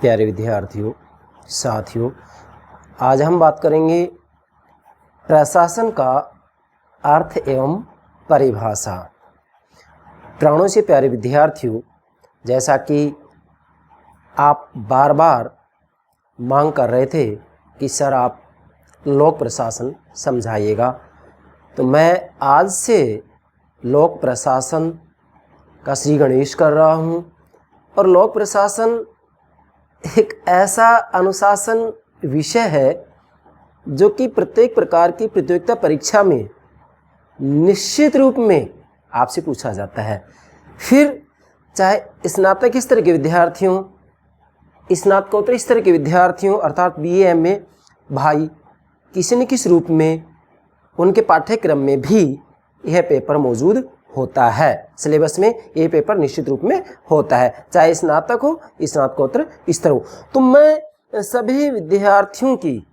प्यारे विद्यार्थियों, साथियों, आज हम बात करेंगे प्रशासन का अर्थ एवं परिभाषा। प्राणों से प्यारे विद्यार्थियों, जैसा कि आप बार बार मांग कर रहे थे कि सर आप लोक प्रशासन समझाइएगा, तो मैं आज से लोक प्रशासन का श्री गणेश कर रहा हूँ। और लोक प्रशासन एक ऐसा अनुशासन विषय है जो कि प्रत्येक प्रकार की प्रतियोगिता परीक्षा में निश्चित रूप में आपसे पूछा जाता है। फिर चाहे स्नातक स्तर के विद्यार्थियों, स्नातकोत्तर स्तर के विद्यार्थियों अर्थात BA MA भाई किसी न किसी रूप में उनके पाठ्यक्रम में भी यह पेपर मौजूद होता है। सिलेबस में ये पेपर निश्चित रूप में होता है, चाहे स्नातक हो स्नातकोत्तर स्तर हो। तो मैं सभी विद्यार्थियों की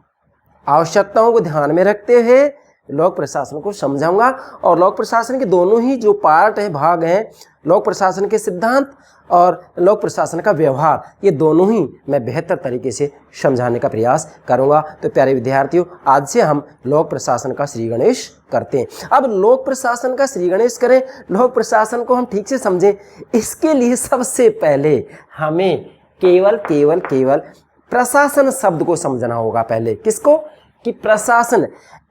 आवश्यकताओं को ध्यान में रखते हुए लोक प्रशासन को समझाऊंगा। और लोक प्रशासन के दोनों ही जो पार्ट हैं, भाग हैं, लोक प्रशासन के सिद्धांत और लोक प्रशासन का व्यवहार, ये दोनों ही मैं बेहतर तरीके से समझाने का प्रयास करूंगा। तो प्यारे विद्यार्थियों, आज से हम लोक प्रशासन का श्री गणेश करते हैं। अब लोक प्रशासन का श्री गणेश करें, लोक प्रशासन को हम ठीक से समझें, इसके लिए सबसे पहले हमें केवल प्रशासन शब्द को समझना होगा। पहले किसको? कि प्रशासन,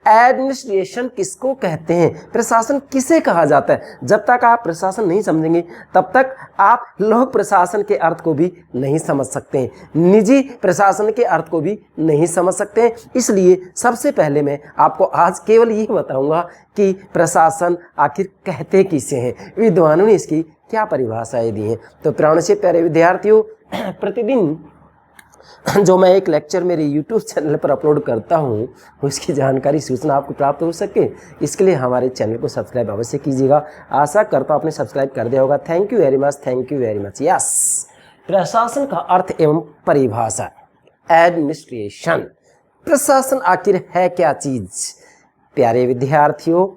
एडमिनिस्ट्रेशन किसको कहते हैं, प्रशासन किसे कहा जाता है। जब तक आप प्रशासन नहीं समझेंगे तब तक आप लोक प्रशासन के अर्थ को भी नहीं समझ सकते हैं, निजी प्रशासन के अर्थ को भी नहीं समझ सकते हैं। इसलिए सबसे पहले मैं आपको आज केवल यही बताऊंगा कि प्रशासन आखिर कहते किसे हैं, विद्वानों ने इसकी क्या परिभाषाएं दी हैं। तो प्राण से प्यारे विद्यार्थियों, प्रतिदिन जो मैं एक लेक्चर मेरे YouTube चैनल पर अपलोड करता हूँ, उसकी जानकारी सूचना आपको प्राप्त हो सके, इसके लिए हमारे चैनल को सब्सक्राइब अवश्य कीजिएगा। आशा करता हूँ आपने सब्सक्राइब कर दिया होगा। Thank you very much. Yes, प्रशासन का अर्थ एवं परिभाषा, एडमिनिस्ट्रेशन। प्रशासन आखिर है क्या चीज? प्यारे विद्यार्थियों,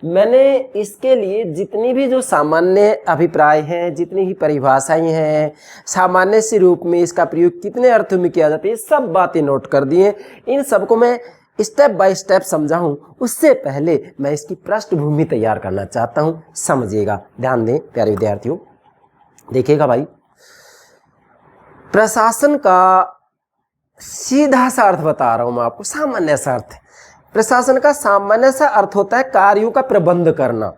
मैंने इसके लिए जितनी भी जो सामान्य अभिप्राय हैं, जितनी ही परिभाषाएं हैं, सामान्य से रूप में इसका प्रयोग कितने अर्थों में किया जाता है, ये सब बातें नोट कर दी हैं। इन सबको मैं स्टेप बाय स्टेप समझाऊं, उससे पहले मैं इसकी पृष्ठभूमि तैयार करना चाहता हूं। समझिएगा, ध्यान दें प्यारे विद्यार्थियों, देखिएगा भाई, प्रशासन का सीधा सा अर्थ बता रहा हूं मैं आपको, सामान्य सा अर्थ। प्रशासन का सामान्य सा अर्थ होता है कार्यों का प्रबंध करना।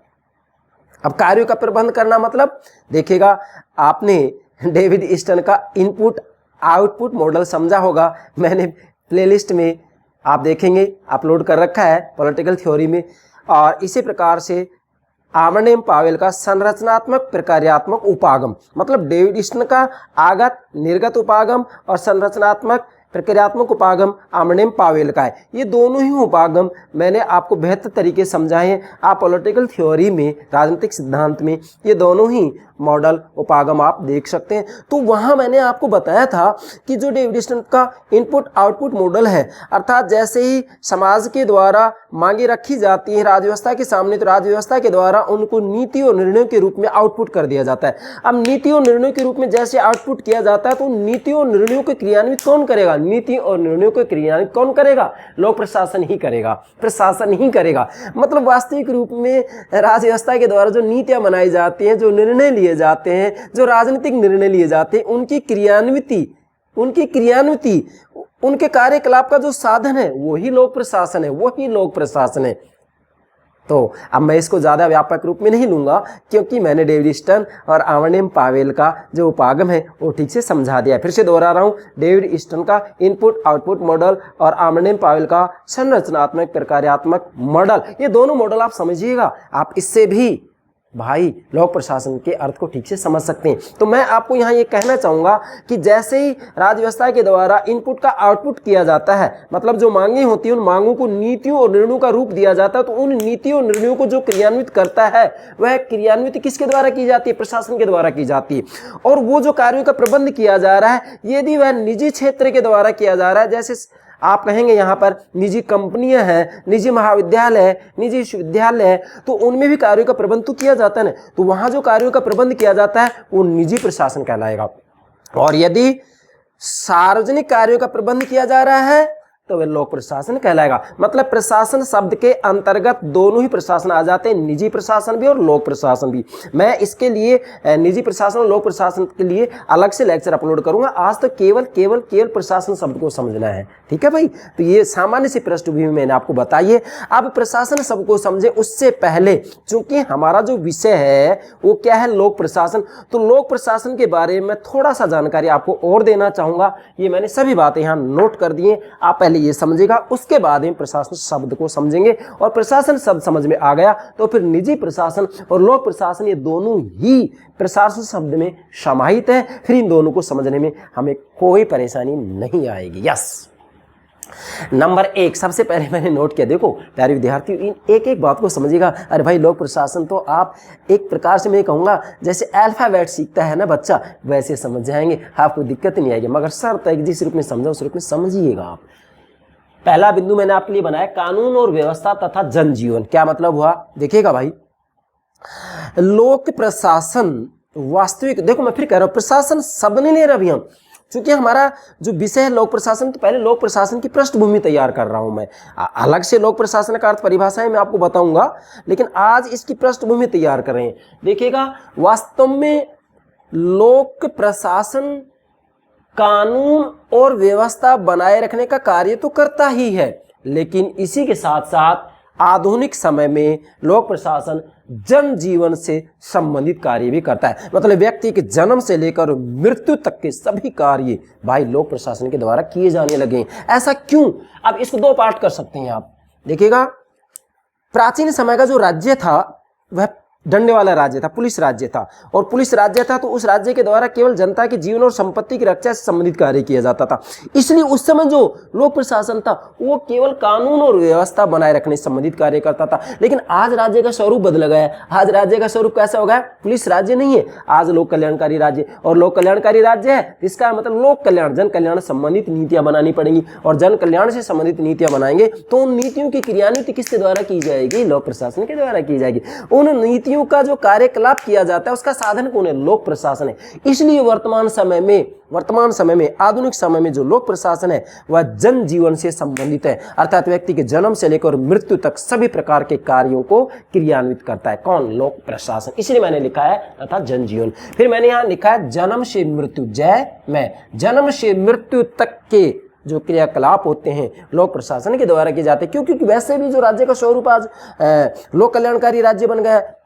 अब कार्यों का प्रबंध करना मतलब, देखिएगा, आपने डेविड ईस्टन का इनपुट आउटपुट मॉडल समझा होगा। मैंने प्लेलिस्ट में आप देखेंगे अपलोड कर रखा है पॉलिटिकल थ्योरी में। और इसी प्रकार से आर्मनेम पावेल का संरचनात्मक प्रक्रियात्मक उपागम, मतलब डेविड ईस्टन का आगत निर्गत उपागम और संरचनात्मक प्रक्रियात्मक उपागम आर्मनेम पावेल का है। ये दोनों ही उपागम मैंने आपको बेहतर तरीके से समझाए हैं। आप पॉलिटिकल थ्योरी में, राजनीतिक सिद्धांत में ये दोनों ही मॉडल उपागम आप देख सकते हैं। तो वहाँ मैंने आपको बताया था कि जो डेविड ईस्टन का इनपुट आउटपुट मॉडल है, अर्थात जैसे ही समाज के द्वारा मांगे रखी जाती है राजव्यवस्था के सामने, तो राजव्यवस्था के द्वारा उनको नीति और निर्णयों के रूप में आउटपुट कर दिया जाता है। अब नीति और निर्णयों के रूप में जैसे आउटपुट किया जाता है, तो नीति और निर्णयों को क्रियान्वित कौन करेगा? नीति और निर्णयों को क्रियान्वित कौन करेगा? लोक प्रशासन ही करेगा, प्रशासन ही करेगा। मतलब वास्तविक रूप में राजव्यवस्था के द्वारा जो नीतियां बनाई जाती हैं, जो निर्णय लिए जाते हैं, जो राजनीतिक निर्णय लिए जाते हैं, उनकी क्रियान्विति, उनके कार्यकलाप का जो साधन है वही लोक प्रशासन है। तो अब मैं इसको ज़्यादा व्यापक रूप में नहीं लूँगा, क्योंकि मैंने डेविड ईस्टन और आर्मनेम पावेल का जो उपागम है वो ठीक से समझा दिया। फिर से दोहरा रहा हूँ, डेविड ईस्टन का इनपुट आउटपुट मॉडल और आर्मनेम पावेल का संरचनात्मक प्रक्रियात्मक मॉडल, ये दोनों मॉडल आप समझिएगा। आप इससे भी भाई लोक प्रशासन के अर्थ को ठीक से समझ सकते हैं। तो मैं आपको यहाँ ये कहना चाहूँगा कि जैसे ही राजव्यवस्था के द्वारा इनपुट का आउटपुट किया जाता है, मतलब जो मांगे होती है, उन मांगों को नीतियों और निर्णयों का रूप दिया जाता है, तो उन नीतियों और निर्णयों को जो क्रियान्वित करता है, वह क्रियान्वित किसके द्वारा की जाती है? प्रशासन के द्वारा की जाती है। और वो जो कार्यों का प्रबंध किया जा रहा है, यदि वह निजी क्षेत्र के द्वारा किया जा रहा है, जैसे आप कहेंगे यहाँ पर निजी कंपनियां हैं, निजी महाविद्यालय है, निजी विश्वविद्यालय है, तो उनमें भी कार्यों का प्रबंध तो किया जाता है ना। तो वहां जो कार्यों का प्रबंध किया जाता है वो निजी प्रशासन कहलाएगा। और यदि सार्वजनिक कार्यों का प्रबंध किया जा रहा है तो वह लोक प्रशासन कहलाएगा। मतलब प्रशासन शब्द के अंतर्गत दोनों ही प्रशासन आ जाते हैं, निजी प्रशासन भी और लोक प्रशासन भी। मैं इसके लिए निजी प्रशासन और लोक प्रशासन के लिए अलग से लेक्चर अपलोड करूंगा। आज तो केवल प्रशासन शब्द को समझना है, ठीक है भाई। तो ये सामान्य सी पृष्ठभूमि मैंने आपको बताई है। अब प्रशासन शब्द को समझे उससे पहले, चूंकि हमारा जो विषय है वो क्या है, लोक प्रशासन, तो लोक प्रशासन के बारे में थोड़ा सा जानकारी आपको और देना चाहूंगा। ये मैंने सभी बातें यहाँ नोट कर दी हैं, आप पहले ये समझेगा, उसके बाद हम प्रशासन शब्द को समझेंगे। और प्रशासन शब्द समझ में आ गया तो फिर निजी प्रशासन और लोक प्रशासन ये दोनों ही प्रशासन शब्द में समाहित है। फिर इन दोनों को समझने में हमें कोई परेशानी नहीं आएगी। यस, नंबर 1 सबसे पहले मैंने नोट किया। देखो प्यारे विद्यार्थियों, इन एक एक बात को समझिएगा। अरे भाई लोक प्रशासन तो आप एक प्रकार से मैं कहूँगा जैसे अल्फाबेट सीखता है ना बच्चा, वैसे समझ जाएंगे, आपको दिक्कत नहीं आएगी। मगर शर्त है कि जिस रूप में समझा उस रूप में समझिएगा आप। पहला बिंदु मैंने आपके लिए बनाया कानून और व्यवस्था तथा जनजीवन। क्या मतलब हुआ, देखिएगा भाई, लोक प्रशासन वास्तविक, देखो मैं फिर कह रहा हूं प्रशासन शब्द नहीं ले रहा अभी हम, क्योंकि हमारा जो विषय है लोक प्रशासन, तो पहले लोक प्रशासन की पृष्ठभूमि तैयार कर रहा हूं मैं। अलग से लोक प्रशासन का अर्थ परिभाषाएं मैं आपको बताऊंगा, लेकिन आज इसकी पृष्ठभूमि तैयार कर रहे हैं। देखिएगा, वास्तव में लोक प्रशासन कानून और व्यवस्था बनाए रखने का कार्य तो करता ही है, लेकिन इसी के साथ साथ आधुनिक समय में लोक प्रशासन जनजीवन से संबंधित कार्य भी करता है। मतलब व्यक्ति के जन्म से लेकर मृत्यु तक के सभी कार्य भाई लोक प्रशासन के द्वारा किए जाने लगे। ऐसा क्यों? अब इसको 2 पार्ट कर सकते हैं आप। देखिएगा, प्राचीन समय का जो राज्य था वह डंडे वाला राज्य था, पुलिस राज्य था। और पुलिस राज्य था तो उस राज्य के द्वारा केवल जनता के जीवन और संपत्ति की रक्षा से संबंधित कार्य किया जाता था। इसलिए उस समय जो लोक प्रशासन था वो केवल कानून और व्यवस्था बनाए रखने से संबंधित कार्य करता था। लेकिन आज राज्य का स्वरूप बदल गया है। आज राज्य का स्वरूप कैसा हो गया? पुलिस राज्य नहीं है, आज लोक कल्याणकारी राज्य। और लोक कल्याणकारी राज्य है, इसका मतलब लोक कल्याण, जन कल्याण संबंधित नीतियां बनानी पड़ेंगी। और जन कल्याण से संबंधित नीतियां बनाएंगे तो उन नीतियों की क्रियान्वित किसके द्वारा की जाएगी? लोक प्रशासन के द्वारा की जाएगी। उन नीतियों का जो कार्यकलाप किया जाता है उसका साधन कौन है? लोक प्रशासन है। इसलिए वर्तमान समय में आधुनिक समय में जो लोक प्रशासन है वह जन जीवन से संबंधित है, अर्थात व्यक्ति के जन्म से लेकर मृत्यु तक सभी प्रकार के कार्यों को क्रियान्वित करता है। कौन? लोक प्रशासन। इसलिए मैंने लिखा है तथा जन जीवन। फिर मैंने यहां लिखा है जन्म से मृत्यु, जन्म से मृत्यु तक के जो क्रियाकलाप होते हैं लोक प्रशासन के द्वारा किए जाते हैं। क्योंकि वैसे भी जो राज्य का स्वरूप आज लोक कल्याणकारी राज्य बन गया है।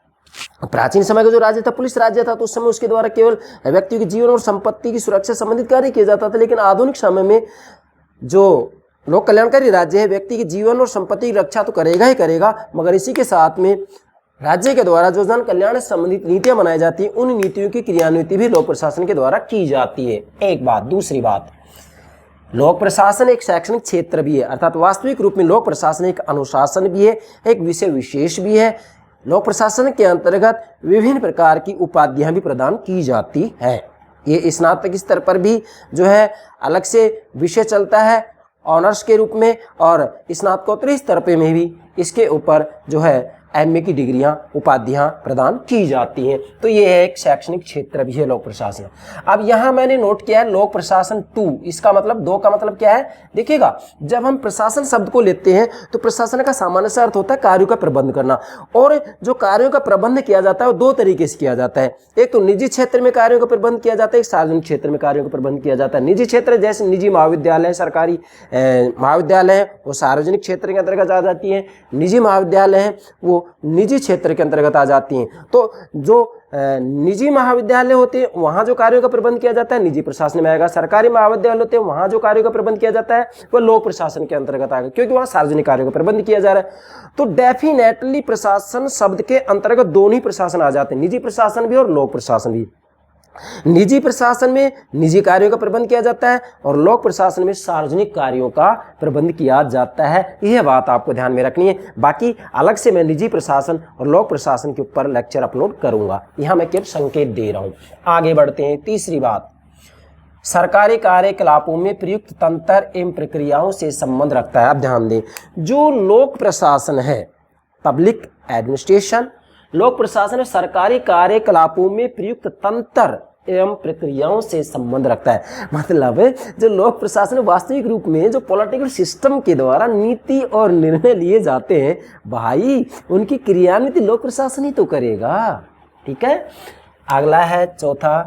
प्राचीन समय का जो राज्य था पुलिस राज्य था, तो उस समय उसके द्वारा केवल व्यक्ति के जीवन और संपत्ति की सुरक्षा संबंधित कार्य किया जाता था। लेकिन आधुनिक समय में जो लोक कल्याणकारी राज्य है व्यक्ति के जीवन और संपत्ति की रक्षा तो करेगा ही करेगा, मगर इसी के साथ में राज्य के द्वारा जो जन कल्याण से संबंधित नीतियां बनाई जाती हैं उन नीतियों की क्रियान्विति भी लोक प्रशासन के द्वारा की जाती है। एक बात। दूसरी बात, लोक प्रशासन एक शैक्षणिक क्षेत्र भी है, अर्थात वास्तविक रूप में लोक प्रशासन एक अनुशासन भी है, एक विषय विशेष भी है। लोक प्रशासन के अंतर्गत विभिन्न प्रकार की उपाधियां भी प्रदान की जाती है। ये स्नातक स्तर पर भी जो है अलग से विषय चलता है ऑनर्स के रूप में, और स्नातकोत्तर स्तर पे में भी इसके ऊपर जो है एमए की डिग्रियां उपाधियां प्रदान की जाती हैं। तो ये है एक शैक्षणिक क्षेत्र भी है लोक प्रशासन। अब यहां मैंने नोट किया है लोक प्रशासन 2, इसका मतलब 2 का मतलब क्या है? देखिएगा, जब हम प्रशासन शब्द को लेते हैं तो प्रशासन का सामान्य से अर्थ होता है कार्यों का प्रबंध करना। और जो कार्यों का प्रबंध किया जाता है वो 2 तरीके से किया जाता है। एक तो निजी क्षेत्र में कार्यों का प्रबंध किया जाता है, एक सार्वजनिक क्षेत्र में कार्यों का प्रबंध किया जाता है। निजी क्षेत्र जैसे निजी महाविद्यालय, सरकारी महाविद्यालय है, वो सार्वजनिक क्षेत्र के अंतर्गत आ जाती है। निजी महाविद्यालय है वो निजी क्षेत्र के अंतर्गत आ जाती हैं। तो जो निजी महाविद्यालय होते हैं वहां जो कार्यों का प्रबंध किया जाता है निजी प्रशासन में आएगा। सरकारी महाविद्यालय होते हैं वहां जो कार्यों का प्रबंध किया जाता है वह लोक प्रशासन के अंतर्गत आएगा, क्योंकि वहां सार्वजनिक कार्यों का प्रबंध किया जा रहा है। तो डेफिनेटली प्रशासन शब्द के अंतर्गत दोनों ही प्रशासन आ जाते हैं, निजी प्रशासन भी और लोक प्रशासन भी। निजी प्रशासन में निजी कार्यों का प्रबंध किया जाता है और लोक प्रशासन में सार्वजनिक कार्यों का प्रबंध किया जाता है। यह बात आपको ध्यान में रखनी है। बाकी अलग से मैं निजी प्रशासन और लोक प्रशासन के ऊपर लेक्चर अपलोड करूंगा, यहां मैं केवल संकेत दे रहा हूं। आगे बढ़ते हैं। तीसरी बात, सरकारी कार्यकलापों में प्रयुक्त तंत्र एवं प्रक्रियाओं से संबंध रखता है। आप ध्यान दें, जो लोक प्रशासन है, पब्लिक एडमिनिस्ट्रेशन, लोक प्रशासन में सरकारी कार्यकलापों में प्रयुक्त तंत्र एवं प्रक्रियाओं से संबंध रखता है। मतलब जो लोक प्रशासन वास्तविक रूप में जो पॉलिटिकल सिस्टम के द्वारा नीति और निर्णय लिए जाते हैं, भाई उनकी क्रियान्वित लोक प्रशासन ही तो करेगा। ठीक है, अगला है चौथा,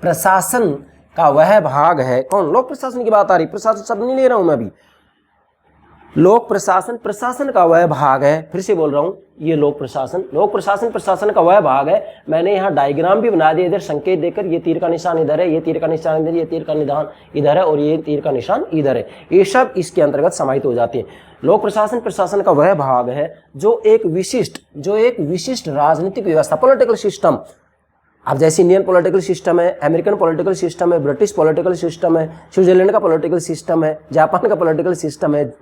प्रशासन का वह भाग है, कौन, लोक प्रशासन की बात आ रही, प्रशासन शब्द नहीं ले रहा हूं मैं अभी, लोक प्रशासन प्रशासन का वह भाग है, फिर से बोल रहा हूं, ये लोक प्रशासन प्रशासन का वह भाग है। मैंने यहाँ डायग्राम भी बना दिया, इधर संकेत देकर, ये तीर का निशान इधर है, ये तीर का निशान इधर, ये तीर का निशान इधर है और ये तीर का निशान इधर है, ये सब इसके अंतर्गत समाहित हो जाते हैं। लोक प्रशासन प्रशासन का वह भाग है जो एक विशिष्ट राजनीतिक व्यवस्था, पॉलिटिकल सिस्टम, अब जैसे इंडियन पॉलिटिकल सिस्टम है, अमेरिकन पॉलिटिकल सिस्टम है, ब्रिटिश पॉलिटिकल सिस्टम है, स्विट्जरलैंड का पॉलिटिकल सिस्टम है, जापान का पॉलिटिकल सिस्टम है,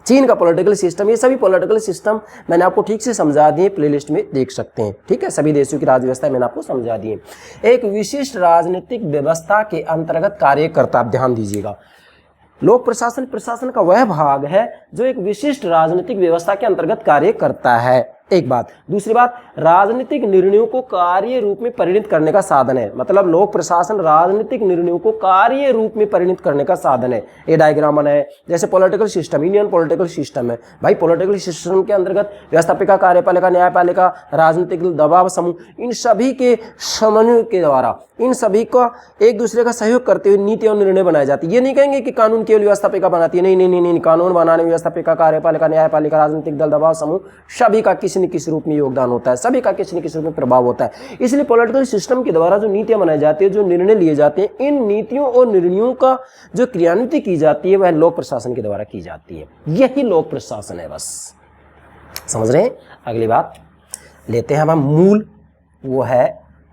चीन का पॉलिटिकल सिस्टम, ये सभी पॉलिटिकल सिस्टम मैंने आपको ठीक से समझा दिए, प्लेलिस्ट में देख सकते हैं। ठीक है, सभी देशों की राज्य व्यवस्था मैंने आपको समझा दी है। एक विशिष्ट राजनीतिक व्यवस्था के अंतर्गत कार्य करता, आप ध्यान दीजिएगा, लोक प्रशासन प्रशासन का वह भाग है जो एक विशिष्ट राजनीतिक व्यवस्था के अंतर्गत कार्य करता है, एक बात। दूसरी बात, राजनीतिक निर्णयों को कार्य रूप में परिणत करने का साधन है। मतलब लोक प्रशासन राजनीतिक निर्णयों को कार्य रूप में परिणत करने का साधन है। ये डायग्राम बना है, जैसे political system, Indian political system है भाई, पॉलिटिकल सिस्टम के अंतर्गत व्यवस्थापिका, कार्यपालिका, न्यायपालिका, राजनीतिक दबाव समूह, इन सभी के समन्वय के द्वारा, इन सभी का एक दूसरे का सहयोग करते हुए नीति और निर्णय बनाए जाते हैं। ये नहीं कहेंगे कि कानून केवल व्यवस्थापिका बनाती है, नहीं, कानून बनाने में व्यवस्थापिका, कार्यपालिका, न्यायपालिका, राजनीतिक दल, दबाव समूह, सभी का किसी न किसी रूप में योगदान होता है, सभी का किसी न किसी रूप में प्रभाव होता है। इसलिए पॉलिटिकल सिस्टम के द्वारा जो नीतियां बनाई जाती है, जो निर्णय लिए जाते हैं, इन नीतियों और निर्णयों का जो क्रियान्विति की जाती है वह लोक प्रशासन के द्वारा की जाती है। यही लोक प्रशासन है, बस समझ रहे हैं। अगली बात लेते हैं हम मूल, वो है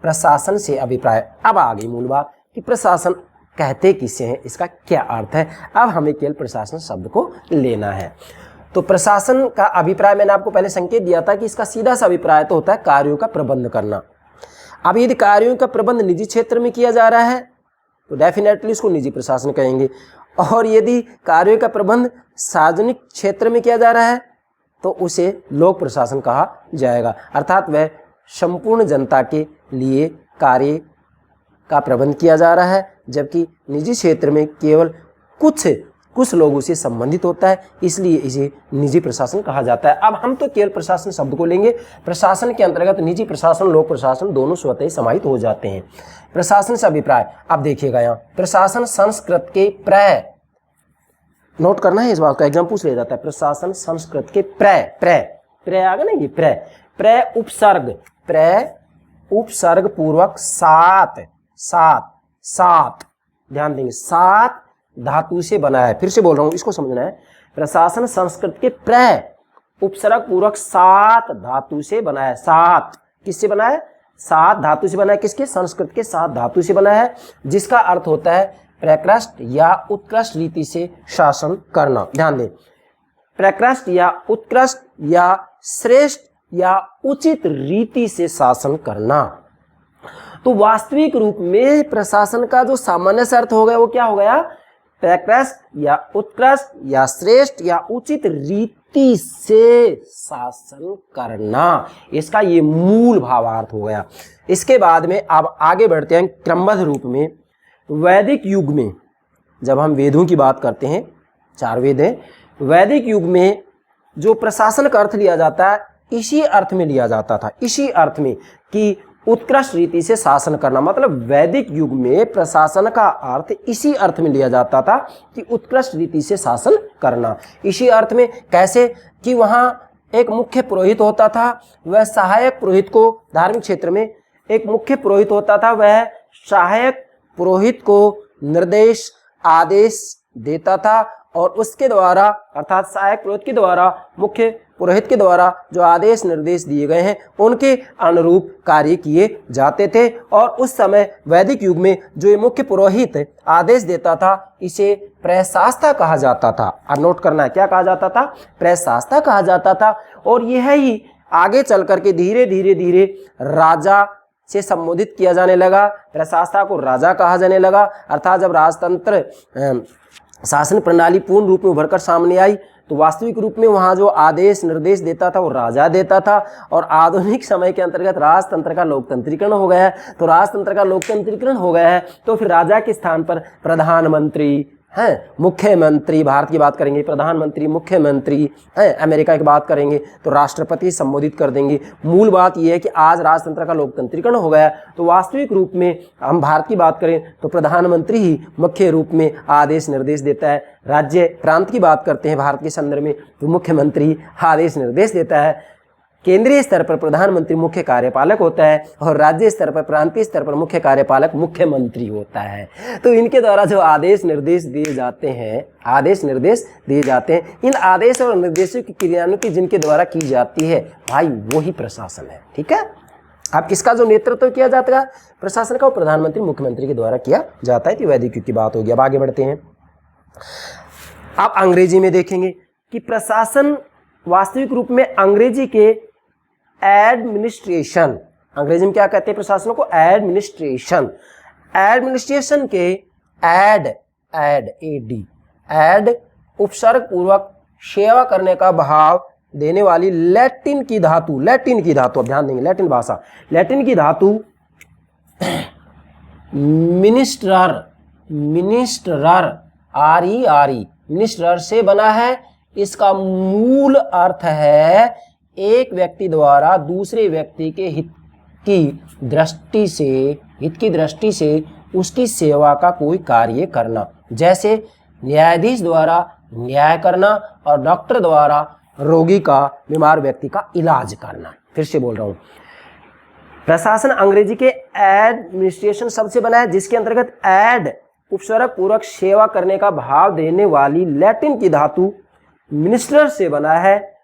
प्रशासन से अभिप्राय। अब आ गई मूल बात कि प्रशासन कहते किसे हैं, इसका क्या अर्थ है। अब हमें केवल प्रशासन शब्द को लेना है। तो प्रशासन का अभिप्राय मैंने आपको पहले संकेत दिया था कि इसका सीधा सा अभिप्राय तो होता है कार्यों का प्रबंध करना। अब यदि कार्यों का प्रबंध निजी क्षेत्र में किया जा रहा है तो डेफिनेटली इसको निजी प्रशासन कहेंगे, और यदि कार्यों का प्रबंध सार्वजनिक क्षेत्र में किया जा रहा है तो उसे लोक प्रशासन कहा जाएगा। अर्थात वह संपूर्ण जनता के लिए कार्य का प्रबंध किया जा रहा है, जबकि निजी क्षेत्र में केवल कुछ लोगों से संबंधित होता है, इसलिए इसे निजी प्रशासन कहा जाता है। अब हम तो केवल प्रशासन शब्द को लेंगे, प्रशासन के अंतर्गत निजी प्रशासन, लोक प्रशासन दोनों स्वतः ही समाहित हो जाते हैं। प्रशासन से अभिप्राय, अब देखिएगा यहाँ प्रशासन संस्कृत के प्रय, नोट करना है इस बात का, एग्जाम पूछ ले जाता है। प्रशासन संस्कृत के प्रय आगे ना, ये प्रय उपसर्ग पूर्वक सात ध्यान देंगे, 7 धातु से बना है। फिर से बोल रहा हूं, इसको समझना है। प्रशासन संस्कृत के प्रय उपसर्ग पूर्वक 7 धातु से बना है। 7 किससे बना है? 7 धातु से बना है। किसके? संस्कृत के 7 धातु से बना है, जिसका अर्थ होता है प्रकृष्ट या उत्कृष्ट रीति से शासन करना। ध्यान दें, प्रकृष्ट या उत्कृष्ट या श्रेष्ठ या उचित रीति से शासन करना। तो वास्तविक रूप में प्रशासन का जो सामान्य से अर्थ हो गया वो क्या हो गया? प्रकृष्ट या उत्कृष्ट या श्रेष्ठ या उचित रीति से शासन करना, इसका ये मूल भावार्थ हो गया। इसके बाद में अब आगे बढ़ते हैं क्रमबद्ध रूप में। वैदिक युग में जब हम वेदों की बात करते हैं, 4 वेद हैं, वैदिक युग में जो प्रशासन का अर्थ लिया जाता है इसी अर्थ में लिया जाता था, इसी अर्थ में कि उत्कृष्ट रीति से शासन करना। मतलब वैदिक युग में प्रशासन का अर्थ इसी अर्थ में लिया जाता था कि उत्कृष्ट रीति से शासन करना। इसी अर्थ में कैसे? कि वहाँ एक मुख्य पुरोहित होता था, वह सहायक पुरोहित को, धार्मिक क्षेत्र में एक मुख्य पुरोहित होता था, वह सहायक पुरोहित को निर्देश आदेश देता था और उसके द्वारा अर्थात सहायक पुरोहित के द्वारा मुख्य पुरोहित के द्वारा जो आदेश निर्देश दिए गए हैं उनके अनुरूप कार्य किए जाते थे। और उस समय वैदिक युग में जो ये मुख्य पुरोहित आदेश देता था इसे प्रशासता कहा जाता था। अब नोट करना है, क्या कहा जाता था? प्रशासता कहा जाता था। और यह ही आगे चल करके धीरे धीरे राजा से संबोधित किया जाने लगा, प्रशासता को राजा कहा जाने लगा। अर्थात जब राजतंत्र शासन प्रणाली पूर्ण रूप में उभरकर सामने आई तो वास्तविक रूप में वहाँ जो आदेश निर्देश देता था वो राजा देता था, और आधुनिक समय के अंतर्गत राजतंत्र का लोकतंत्रीकरण हो गया है। तो राजतंत्र का लोकतंत्रीकरण हो गया है तो फिर राजा के स्थान पर प्रधानमंत्री हैं, मुख्यमंत्री, भारत की बात करेंगे प्रधानमंत्री, मुख्यमंत्री हैं, अमेरिका की बात करेंगे तो राष्ट्रपति संबोधित कर देंगे। मूल बात यह है कि आज राजतंत्र का लोकतंत्रीकरण हो गया, तो वास्तविक रूप में हम भारत की बात करें तो प्रधानमंत्री ही मुख्य रूप में आदेश निर्देश देता है। राज्य प्रांत की बात करते हैं भारत के संदर्भ में तो मुख्यमंत्री आदेश निर्देश देता है। केंद्रीय स्तर पर प्रधानमंत्री मुख्य कार्यपालक होता है और राज्य स्तर पर, प्रांतीय स्तर पर मुख्य कार्यपालक मुख्यमंत्री होता है। तो इनके द्वारा जो आदेश निर्देश दिए जाते हैं, इन आदेश और निर्देशों की क्रियान्वित जिनके द्वारा की जाती है भाई वो ही प्रशासन है। ठीक है, अब इसका जो नेतृत्व किया जाता है प्रशासन का, वो प्रधानमंत्री मुख्यमंत्री के द्वारा किया जाता है। तो वैदिक युग की बात होगी। अब आगे बढ़ते हैं। अब अंग्रेजी में देखेंगे कि प्रशासन वास्तविक रूप में अंग्रेजी के एडमिनिस्ट्रेशन, अंग्रेजी में क्या कहते हैं प्रशासन को? एडमिनिस्ट्रेशन के एड उपसर्ग पूर्वक सेवा करने का भाव देने वाली लैटिन की धातु, अब ध्यान देंगे लैटिन भाषा, लैटिन की धातु मिनिस्टरर मिनिस्टरर से बना है। इसका मूल अर्थ है एक व्यक्ति द्वारा दूसरे व्यक्ति के हित की दृष्टि से उसकी सेवा का कोई कार्य करना, जैसे न्यायाधीश द्वारा न्याय करना और डॉक्टर द्वारा रोगी का, बीमार व्यक्ति का इलाज करना। फिर से बोल रहा हूं, प्रशासन अंग्रेजी के एडमिनिस्ट्रेशन शब्द से बना है जिसके अंतर्गत एड उपसर्ग पूर्वक सेवा करने का भाव देने वाली लैटिन की धातु मिनिस्टर से बना है।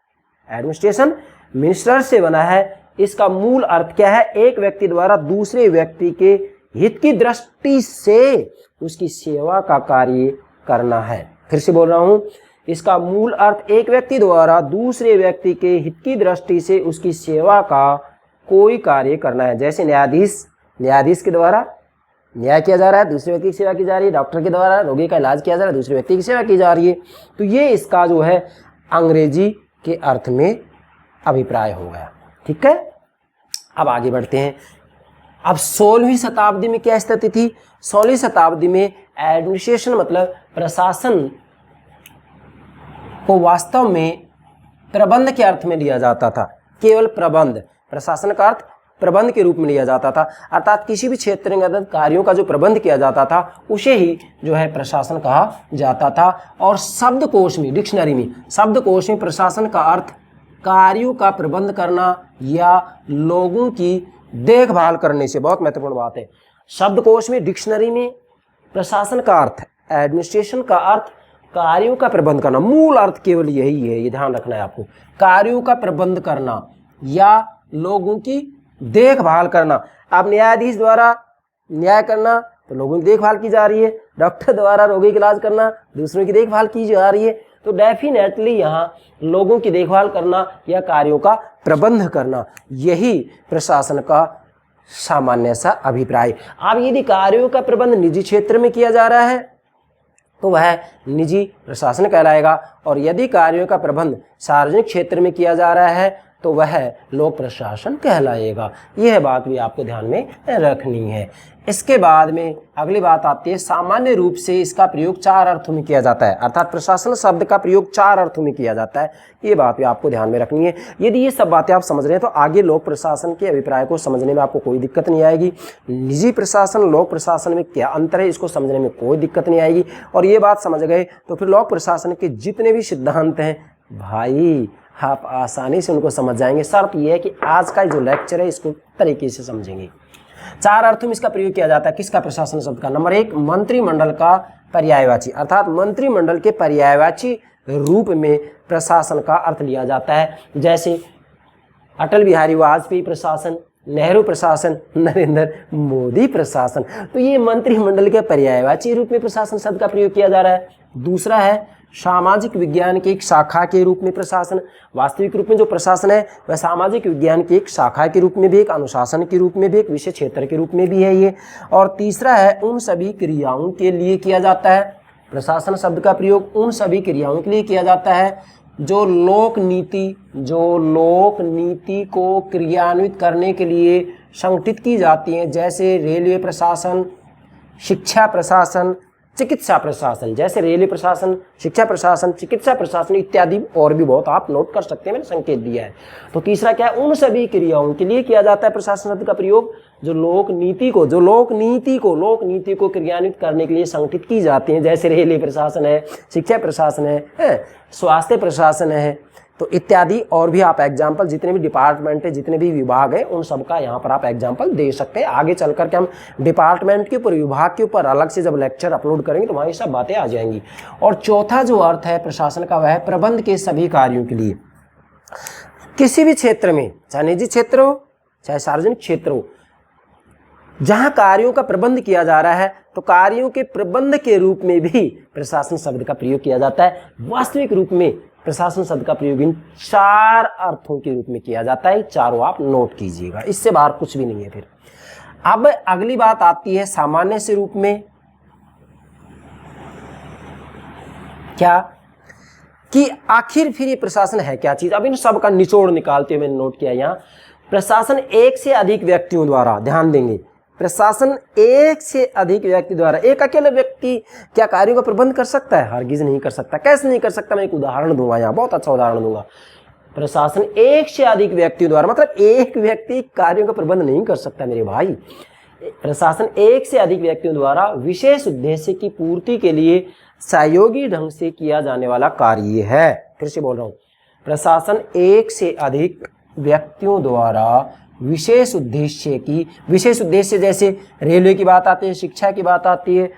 एडमिनिस्ट्रेशन मिनिस्टर से बना है। इसका मूल अर्थ क्या है? एक व्यक्ति द्वारा दूसरे व्यक्ति के हित की दृष्टि से उसकी सेवा का कार्य करना है। फिर से बोल रहा हूं, इसका मूल अर्थ एक व्यक्ति द्वारा दूसरे व्यक्ति के हित की दृष्टि से उसकी सेवा का कोई कार्य करना है। जैसे न्यायाधीश के द्वारा न्याय किया जा रहा है, दूसरे व्यक्ति की सेवा की जा रही है। डॉक्टर के द्वारा रोगी का इलाज किया जा रहा है, दूसरे व्यक्ति की सेवा की जा रही है। तो ये इसका जो है अंग्रेजी के अर्थ में अभिप्राय हो गया। ठीक है, अब आगे बढ़ते हैं। अब 16वीं शताब्दी में क्या स्थिति थी? 16वीं शताब्दी में एडमिनिस्ट्रेशन मतलब प्रशासन को वास्तव में प्रबंध के अर्थ में लिया जाता था। केवल प्रबंध, प्रशासन का अर्थ प्रबंध के रूप में लिया जाता था, अर्थात किसी भी क्षेत्र में कार्यों का जो प्रबंध किया जाता था उसे ही जो है प्रशासन कहा जाता था। और शब्दकोश में, डिक्शनरी में, शब्दकोश में प्रशासन का अर्थ कार्यों का प्रबंध करना या लोगों की देखभाल करने से, बहुत महत्वपूर्ण बात है। शब्दकोश में, डिक्शनरी में प्रशासन का अर्थ, एडमिनिस्ट्रेशन का अर्थ कार्यों का प्रबंध करना, मूल अर्थ केवल यही है, ये ध्यान रखना है आपको। कार्यों का प्रबंध करना या लोगों की देखभाल करना। अब न्यायाधीश द्वारा न्याय करना तो लोगों की देखभाल की जा रही है, डॉक्टर द्वारा रोगी का इलाज करना दूसरों की देखभाल की जा रही है। तो डेफिनेटली यहाँ लोगों की देखभाल करना या कार्यों का प्रबंध करना, यही प्रशासन का सामान्य सा अभिप्राय। अब यदि कार्यों का प्रबंध निजी क्षेत्र में किया जा रहा है तो वह निजी प्रशासन कहलाएगा, और यदि कार्यों का प्रबंध सार्वजनिक क्षेत्र में किया जा रहा है तो वह लोक प्रशासन कहलाएगा। यह बात भी आपको ध्यान में रखनी है। इसके बाद में अगली बात आती है, सामान्य रूप से इसका प्रयोग 4 अर्थों में किया जाता है, अर्थात प्रशासन शब्द का प्रयोग 4 अर्थों में किया जाता है। ये बात भी आपको ध्यान में रखनी है। यदि ये सब बातें आप समझ रहे हैं तो आगे लोक प्रशासन के अभिप्राय को समझने में आपको कोई दिक्कत नहीं आएगी। निजी प्रशासन लोक प्रशासन में क्या अंतर है, इसको समझने में कोई दिक्कत नहीं आएगी। और ये बात समझ गए तो फिर लोक प्रशासन के जितने भी सिद्धांत हैं भाई आप आसानी से उनको समझ जाएंगे। शर्त यह है कि आज का जो लेक्चर है इसको तरीके से समझेंगे। 4 अर्थों में इसका प्रयोग किया जाता है। किसका? प्रशासन शब्द का। नंबर 1, मंत्रिमंडल का पर्यायवाची, अर्थात मंत्रिमंडल के पर्यायवाची रूप में प्रशासन का अर्थ लिया जाता है। जैसे अटल बिहारी वाजपेयी प्रशासन, नेहरू प्रशासन, नरेंद्र मोदी प्रशासन। तो ये मंत्रिमंडल के पर्यायवाची रूप में प्रशासन शब्द का प्रयोग किया जा रहा है। दूसरा है सामाजिक विज्ञान की एक शाखा के रूप में प्रशासन। वास्तविक रूप में जो प्रशासन है वह सामाजिक विज्ञान की एक शाखा के रूप में भी, एक अनुशासन के रूप में भी, एक विशेष क्षेत्र के रूप में भी है ये। और तीसरा है उन सभी क्रियाओं के लिए किया जाता है प्रशासन शब्द का प्रयोग उन सभी क्रियाओं के लिए किया जाता है जो लोक नीति को क्रियान्वित करने के लिए संगठित की जाती हैं, जैसे रेलवे प्रशासन, शिक्षा प्रशासन, चिकित्सा प्रशासन। जैसे रेलवे प्रशासन, शिक्षा प्रशासन, चिकित्सा प्रशासन इत्यादि और भी बहुत आप नोट कर सकते हैं, मैंने संकेत दिया है। तो तीसरा क्या है, उन सभी क्रियाओं के लिए किया जाता है प्रशासन शब्द का प्रयोग जो लोक नीति को क्रियान्वित करने के लिए संगठित की जाती हैं, जैसे रेलवे प्रशासन है, शिक्षा प्रशासन है, स्वास्थ्य प्रशासन है, तो इत्यादि और भी आप एग्जाम्पल, जितने भी डिपार्टमेंट है, जितने भी विभाग है, उन सब का यहाँ पर आप एग्जाम्पल दे सकते हैं। आगे चल करके हम डिपार्टमेंट के ऊपर, विभाग के ऊपर अलग से जब लेक्चर अपलोड करेंगे तो वहाँ ये सब बातें आ जाएंगी। और चौथा जो अर्थ है प्रशासन का वह है प्रबंध के सभी कार्यों के लिए। किसी भी क्षेत्र में, चाहे निजी क्षेत्र हो चाहे सार्वजनिक क्षेत्र हो, जहाँ कार्यों का प्रबंध किया जा रहा है तो कार्यों के प्रबंध के रूप में भी प्रशासन शब्द का प्रयोग किया जाता है। वास्तविक रूप में प्रशासन शब्द का प्रयोग इन 4 अर्थों के रूप में किया जाता है। चारों आप नोट कीजिएगा, इससे बाहर कुछ भी नहीं है। फिर अब अगली बात आती है सामान्य से रूप में, क्या कि आखिर फिर ये प्रशासन है क्या चीज। अब इन सब का निचोड़ निकालते हुए मैंने नोट किया यहाँ, प्रशासन एक से अधिक व्यक्तियों द्वारा, ध्यान देंगे, प्रशासन एक से अधिक व्यक्ति द्वारा, एक अकेले व्यक्ति क्या कार्यों का प्रबंध कर सकता है? हरगिज नहीं कर सकता। कैसे नहीं कर सकता? मैं एक उदाहरण दूंगा यहाँ, बहुत अच्छा उदाहरण दूंगा। प्रशासन एक से अधिक व्यक्तियों द्वारा, मतलब एक व्यक्ति कार्यों का प्रबंध नहीं कर सकता मेरे भाई। प्रशासन एक से अधिक व्यक्तियों द्वारा विशेष उद्देश्य की पूर्ति के लिए सहयोगी ढंग से किया जाने वाला कार्य है। फिर से बोल रहा हूँ, प्रशासन एक से अधिक व्यक्तियों द्वारा विशेष उद्देश्य जैसे रेलवे की बात आती है, शिक्षा की बात आती है,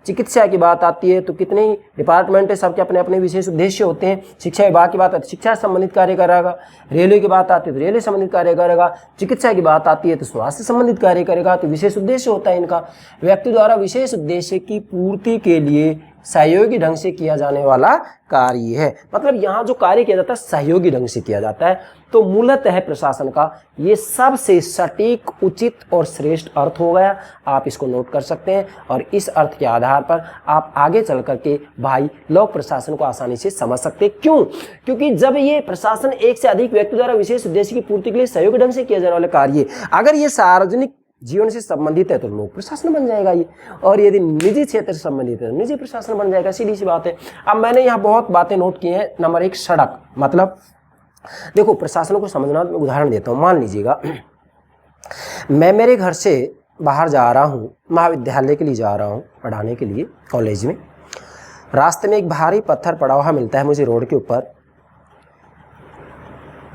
चिकित्सा की बात आती है, तो कितने डिपार्टमेंट है, सबके अपने अपने विशेष उद्देश्य होते हैं। शिक्षा विभाग की बात आती है शिक्षा संबंधित कार्य करेगा, रेलवे की बात आती है तो रेलवे संबंधित कार्य करेगा, चिकित्सा की बात आती है तो स्वास्थ्य संबंधित कार्य करेगा। तो विशेष उद्देश्य होता है इनका। व्यक्ति द्वारा विशेष उद्देश्य की पूर्ति के लिए सहयोगी ढंग से किया जाने वाला कार्य है। मतलब यहाँ जो कार्य किया जाता है सहयोगी ढंग से किया जाता है। तो मूलतः है प्रशासन का ये सबसे सटीक, उचित और श्रेष्ठ अर्थ हो गया। आप इसको नोट कर सकते हैं और इस अर्थ के आधार पर आप आगे चल करके भाई लोक प्रशासन को आसानी से समझ सकते हैं। क्यों? क्योंकि जब ये प्रशासन एक से अधिक व्यक्ति द्वारा विशेष उद्देश्य की पूर्ति के लिए सहयोगी ढंग से किया जाने वाला कार्य, अगर ये सार्वजनिक जीवन से संबंधित है तो लोक प्रशासन बन जाएगा ये, और यदि निजी क्षेत्र से संबंधित है तो निजी प्रशासन बन जाएगा। सीधी सी बात है। अब मैंने यहाँ बहुत बातें नोट की हैं। नंबर 1 सड़क, मतलब देखो प्रशासन को समझना, मैं उदाहरण देता हूँ। मान लीजिएगा मैं मेरे घर से बाहर जा रहा हूँ, महाविद्यालय के लिए जा रहा हूँ पढ़ाने के लिए कॉलेज में। रास्ते में एक भारी पत्थर पड़ा हुआ मिलता है मुझे रोड के ऊपर।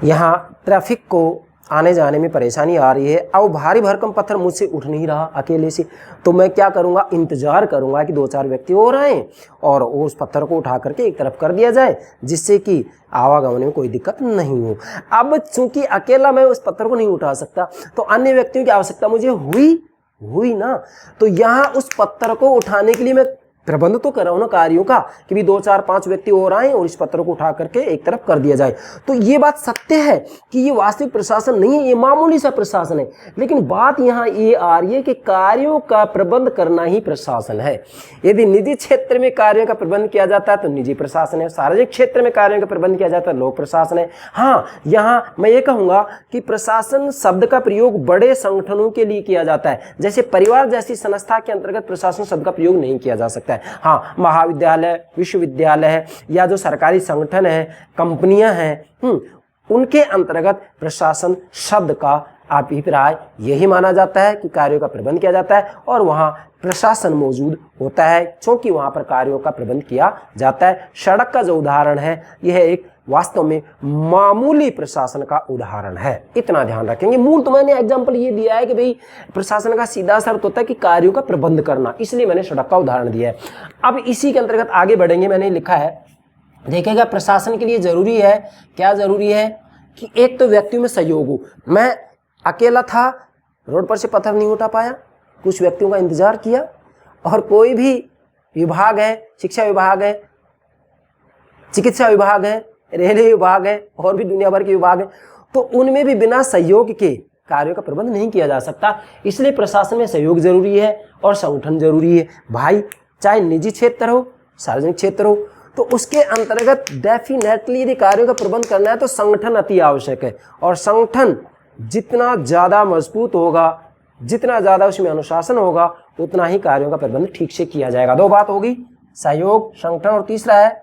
यहाँ ट्रैफिक को आने जाने में परेशानी आ रही है। अब भारी भरकम पत्थर मुझसे उठ नहीं रहा अकेले से, तो मैं क्या करूँगा, इंतजार करूँगा कि 2-4 व्यक्ति और आएँ और उस पत्थर को उठा करके एक तरफ कर दिया जाए, जिससे कि आवागमन में कोई दिक्कत नहीं हो। अब चूंकि अकेला मैं उस पत्थर को नहीं उठा सकता, तो अन्य व्यक्तियों की आवश्यकता मुझे हुई ना। तो यहाँ उस पत्थर को उठाने के लिए मैं प्रबंध तो कर रहा हूं ना कार्यों का, कि भी 2-4-5 व्यक्ति और आए और इस पत्र को उठा करके एक तरफ कर दिया जाए। तो ये बात सत्य है कि ये वास्तविक प्रशासन नहीं है, ये मामूली सा प्रशासन है। लेकिन बात यहाँ ये आ रही है कि कार्यों का प्रबंध करना ही प्रशासन है। यदि निजी क्षेत्र में कार्यों का प्रबंध किया जाता है तो निजी प्रशासन है, सार्वजनिक क्षेत्र में कार्यों का प्रबंध किया जाता है लोक प्रशासन है। हाँ, यहाँ मैं ये कहूँगा कि प्रशासन शब्द का प्रयोग बड़े संगठनों के लिए किया जाता है। जैसे परिवार जैसी संस्था के अंतर्गत प्रशासन शब्द का प्रयोग नहीं किया जा सकता है। हाँ, महाविद्यालय, विश्वविद्यालय है या जो सरकारी संगठन है, कंपनियां हैं, उनके अंतर्गत प्रशासन शब्द का अभिप्राय यही माना जाता है कि कार्यों का प्रबंध किया जाता है और वहां प्रशासन मौजूद होता है, क्योंकि वहां पर कार्यों का प्रबंध किया जाता है। सड़क का जो उदाहरण है यह एक वास्तव में मामूली प्रशासन का उदाहरण है, इतना ध्यान रखेंगे। मूल तो मैंने एग्जांपल ये दिया है कि भाई प्रशासन का सीधा सा अर्थ होता है कि कार्यों का प्रबंध करना, इसलिए मैंने सड़क का उदाहरण दिया है। अब इसी के अंतर्गत आगे बढ़ेंगे। मैंने लिखा है, देखिएगा, प्रशासन के लिए जरूरी है, क्या जरूरी है कि एक तो व्यक्तियों में सहयोग हो। मैं अकेला था, रोड पर से पत्थर नहीं उठा पाया, कुछ व्यक्तियों का इंतजार किया, और कोई भी विभाग है, शिक्षा विभाग है, चिकित्सा विभाग है, रेलवे विभाग है और भी दुनिया भर के विभाग है, तो उनमें भी बिना सहयोग के कार्यों का प्रबंध नहीं किया जा सकता। इसलिए प्रशासन में सहयोग जरूरी है और संगठन जरूरी है। भाई, चाहे निजी क्षेत्र हो सार्वजनिक क्षेत्र हो, तो उसके अंतर्गत डेफिनेटली यदि कार्यों का प्रबंध करना है तो संगठन अति आवश्यक है। और संगठन जितना ज़्यादा मजबूत होगा, जितना ज़्यादा उसमें अनुशासन होगा, उतना ही कार्यों का प्रबंध ठीक से किया जाएगा। दो बात होगी, सहयोग, संगठन, और तीसरा है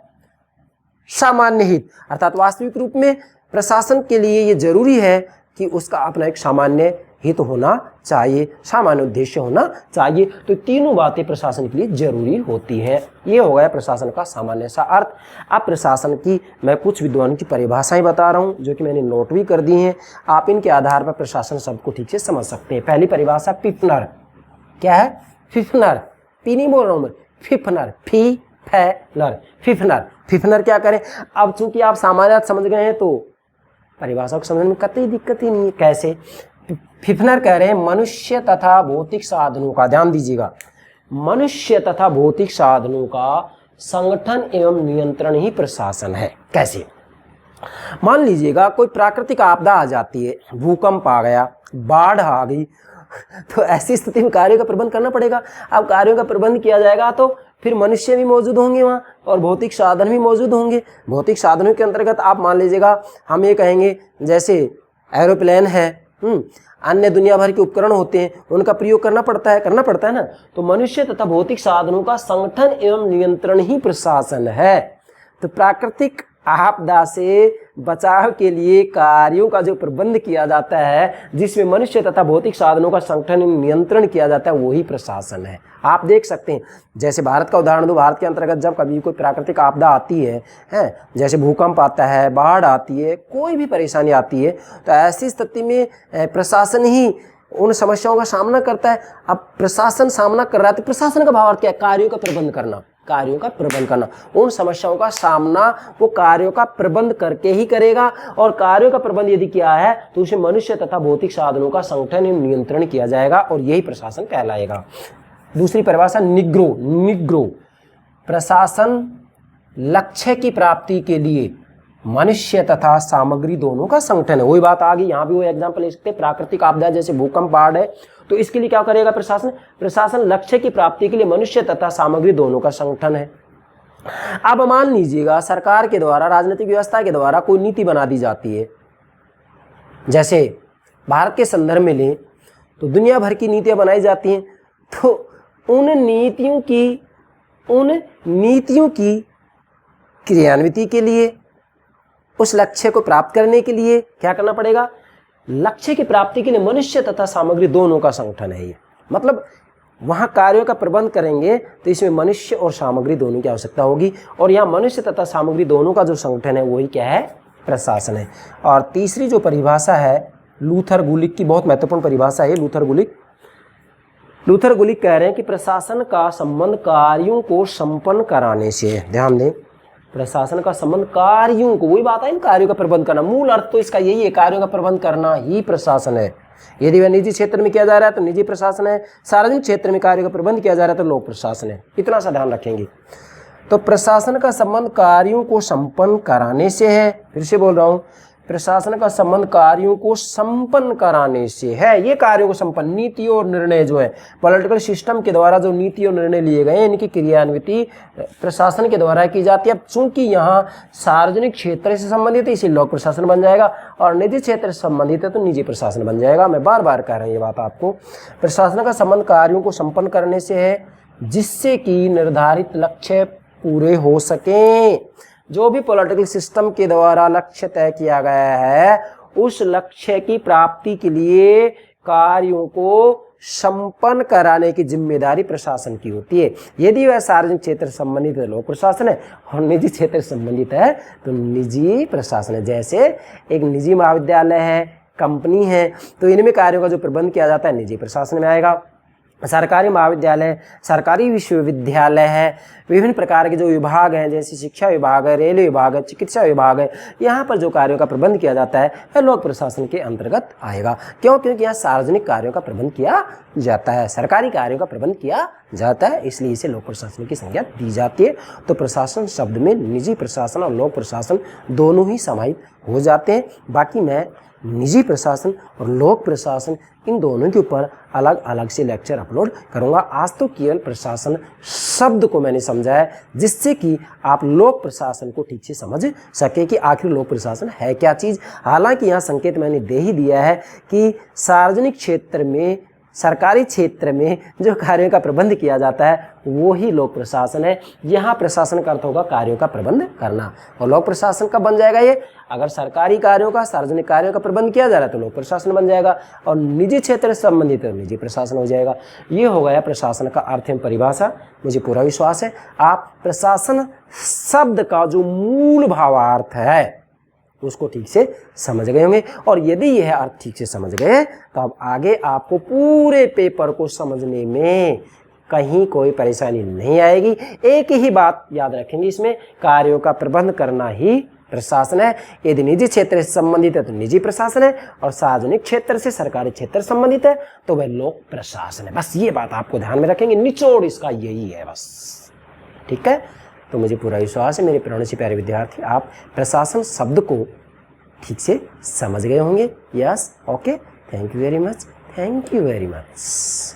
सामान्य हित, अर्थात वास्तविक रूप में प्रशासन के लिए ये जरूरी है कि उसका अपना एक सामान्य हित होना चाहिए, सामान्य उद्देश्य होना चाहिए। तो तीनों बातें प्रशासन के लिए जरूरी होती हैं। ये हो गया प्रशासन का सामान्य सा अर्थ। अब प्रशासन की मैं कुछ विद्वानों की परिभाषाएं बता रहा हूँ जो कि मैंने नोट भी कर दी हैं। आप इनके आधार पर प्रशासन शब्द को ठीक से समझ सकते हैं। पहली परिभाषा फिफनर। क्या है? फिफनर। पी नहीं बोल रहा हूँ मैं, फिफनर, फिफनर। फिफनर क्या करें? अब चूंकि आप सामान्य अर्थ समझ गए हैं तो परिभाषा को समझने में कतई दिक्कत ही नहीं है। कैसे? फिफनर कह रहे हैं मनुष्य तथा भौतिक साधनों का, ध्यान दीजिएगा, मनुष्य तथा भौतिक साधनों का संगठन एवं नियंत्रण ही प्रशासन है। कैसे? मान लीजिएगा कोई प्राकृतिक आपदा आ जाती है, भूकंप आ गया, बाढ़ आ गई, तो ऐसी स्थिति में कार्यों का प्रबंध करना पड़ेगा। अब कार्यों का प्रबंध किया जाएगा तो फिर मनुष्य भी मौजूद होंगे वहाँ और भौतिक साधन भी मौजूद होंगे। भौतिक साधनों के अंतर्गत आप मान लीजिएगा हम ये कहेंगे जैसे एरोप्लेन है, अन्य दुनिया भर के उपकरण होते हैं, उनका प्रयोग करना पड़ता है ना। तो मनुष्य तथा भौतिक साधनों का संगठन एवं नियंत्रण ही प्रशासन है। तो प्राकृतिक आपदा से बचाव के लिए कार्यों का जो प्रबंध किया जाता है, जिसमें मनुष्य तथा भौतिक साधनों का संगठन एवं नियंत्रण किया जाता है, वही प्रशासन है। आप देख सकते हैं, जैसे भारत का उदाहरण दो, भारत के अंतर्गत जब कभी कोई प्राकृतिक आपदा आती है, जैसे भूकंप आता है, बाढ़ आती है, कोई भी परेशानी आती है, तो ऐसी स्थिति में प्रशासन ही उन समस्याओं का सामना करता है। अब प्रशासन सामना कर रहा है तो प्रशासन का भाव क्या है? कार्यों का प्रबंध करना, कार्यों का प्रबंध करना। उन समस्याओं का सामना वो कार्यों का प्रबंध करके ही करेगा, और कार्यों का प्रबंध यदि किया है तो उसे मनुष्य तथा भौतिक साधनों का संगठन एवं नियंत्रण किया जाएगा, और यही प्रशासन कहलाएगा। दूसरी परिभाषा निग्रो। प्रशासन लक्ष्य की प्राप्ति के लिए मनुष्य तथा सामग्री दोनों का संगठन है। वही बात आ गई, यहाँ भी वो एग्जाम्पल ले सकते हैं। प्राकृतिक आपदा जैसे भूकंप, बाढ़ है, तो इसके लिए क्या करेगा प्रशासन? प्रशासन लक्ष्य की प्राप्ति के लिए मनुष्य तथा सामग्री दोनों का संगठन है। अब मान लीजिएगा सरकार के द्वारा, राजनीतिक व्यवस्था के द्वारा कोई नीति बना दी जाती है, जैसे भारत के संदर्भ में लें तो दुनिया भर की नीतियां बनाई जाती हैं, तो उन नीतियों की क्रियान्विति के लिए, उस लक्ष्य को प्राप्त करने के लिए क्या करना पड़ेगा? लक्ष्य की प्राप्ति के लिए मनुष्य तथा सामग्री दोनों का संगठन है ये। मतलब वहाँ कार्यों का प्रबंध करेंगे तो इसमें मनुष्य और सामग्री दोनों की आवश्यकता होगी, और यहाँ मनुष्य तथा सामग्री दोनों का जो संगठन है वही क्या है? प्रशासन है। और तीसरी जो परिभाषा है लूथर गुलिक की, बहुत महत्वपूर्ण परिभाषा है लूथर गुलिक कह रहे हैं कि प्रशासन का संबंध कार्यों को संपन्न कराने से है। ध्यान दें, प्रशासन का संबंध कार्यों को, वही बात है इन कार्यों का प्रबंध करना, मूल अर्थ तो इसका यही है, कार्यों का प्रबंध करना ही प्रशासन है। यदि वह निजी क्षेत्र में किया जा रहा है तो निजी प्रशासन है, सार्वजनिक क्षेत्र में कार्यों का प्रबंध किया जा रहा है तो लोक प्रशासन है। इतना सा ध्यान रखेंगे। तो प्रशासन का संबंध कार्यों को संपन्न कराने से है। फिर से बोल रहा हूँ, प्रशासन का संबंध कार्यों को संपन्न कराने से है। ये कार्यों को संपन्न, नीति और निर्णय जो है पॉलिटिकल सिस्टम के द्वारा जो नीति और निर्णय लिए गए हैं, इनकी क्रियान्विति प्रशासन के द्वारा की जाती है। अब चूंकि यहाँ सार्वजनिक क्षेत्र से संबंधित है इसे लोक प्रशासन बन जाएगा, और निजी क्षेत्र से संबंधित है तो निजी प्रशासन बन जाएगा। मैं बार बार कह रहा हूँ ये बात आपको। प्रशासन का संबंध कार्यों को संपन्न करने से है, जिससे कि निर्धारित लक्ष्य पूरे हो सकें। जो भी पॉलिटिकल सिस्टम के द्वारा लक्ष्य तय किया गया है, उस लक्ष्य की प्राप्ति के लिए कार्यों को संपन्न कराने की जिम्मेदारी प्रशासन की होती है। यदि वह सार्वजनिक क्षेत्र से संबंधित है लोक प्रशासन है, और निजी क्षेत्र से संबंधित है तो निजी प्रशासन है। जैसे एक निजी महाविद्यालय है, कंपनी है, तो इनमें कार्यों का जो प्रबंध किया जाता है निजी प्रशासन में आएगा। सरकारी महाविद्यालय, सरकारी विश्वविद्यालय है, विभिन्न प्रकार के जो विभाग हैं जैसे शिक्षा विभाग है, रेलवे विभाग है, चिकित्सा विभाग है, यहाँ पर जो कार्यों का प्रबंध किया जाता है वह लोक प्रशासन के अंतर्गत आएगा। क्यों? क्योंकि यहाँ सार्वजनिक कार्यों का प्रबंध किया जाता है, सरकारी कार्यों का प्रबंध किया जाता है, इसलिए इसे लोक प्रशासन की संज्ञा दी जाती है। तो प्रशासन शब्द में निजी प्रशासन और लोक प्रशासन दोनों ही समाहित हो जाते हैं। बाकी मैं निजी प्रशासन और लोक प्रशासन इन दोनों के ऊपर अलग अलग से लेक्चर अपलोड करूंगा। आज तो केवल प्रशासन शब्द को मैंने समझाया, जिससे कि आप लोक प्रशासन को ठीक से समझ सके कि आखिर लोक प्रशासन है क्या चीज़। हालांकि यहाँ संकेत मैंने दे ही दिया है कि सार्वजनिक क्षेत्र में, सरकारी क्षेत्र में जो कार्यों का प्रबंध किया जाता है वो ही लोक प्रशासन है। यहाँ प्रशासन का अर्थ होगा कार्यों का प्रबंध करना। और लोक प्रशासन कब बन जाएगा ये? अगर सरकारी कार्यों का, सार्वजनिक कार्यों का प्रबंध किया जा रहा है तो लोक प्रशासन बन जाएगा, और निजी क्षेत्र से संबंधित है तो निजी प्रशासन हो जाएगा। ये हो गया प्रशासन का अर्थ एवं परिभाषा। मुझे पूरा विश्वास है आप प्रशासन शब्द का जो मूल भावार्थ है उसको ठीक से समझ गए होंगे। और यदि यह अर्थ ठीक से समझ गए तो अब आगे आपको पूरे पेपर को समझने में कहीं कोई परेशानी नहीं आएगी। एक ही बात याद रखेंगे, इसमें कार्यों का प्रबंध करना ही प्रशासन है। यदि निजी क्षेत्र से संबंधित है तो निजी प्रशासन है, और सार्वजनिक क्षेत्र से, सरकारी क्षेत्र संबंधित है तो वह लोक प्रशासन है। बस ये बात आपको ध्यान में रखेंगे, निचोड़ इसका यही है बस। ठीक है, तो मुझे पूरा विश्वास है मेरे प्राणों से प्यारे विद्यार्थी, आप प्रशासन शब्द को ठीक से समझ गए होंगे। Yes, okay, thank you very much, thank you very much.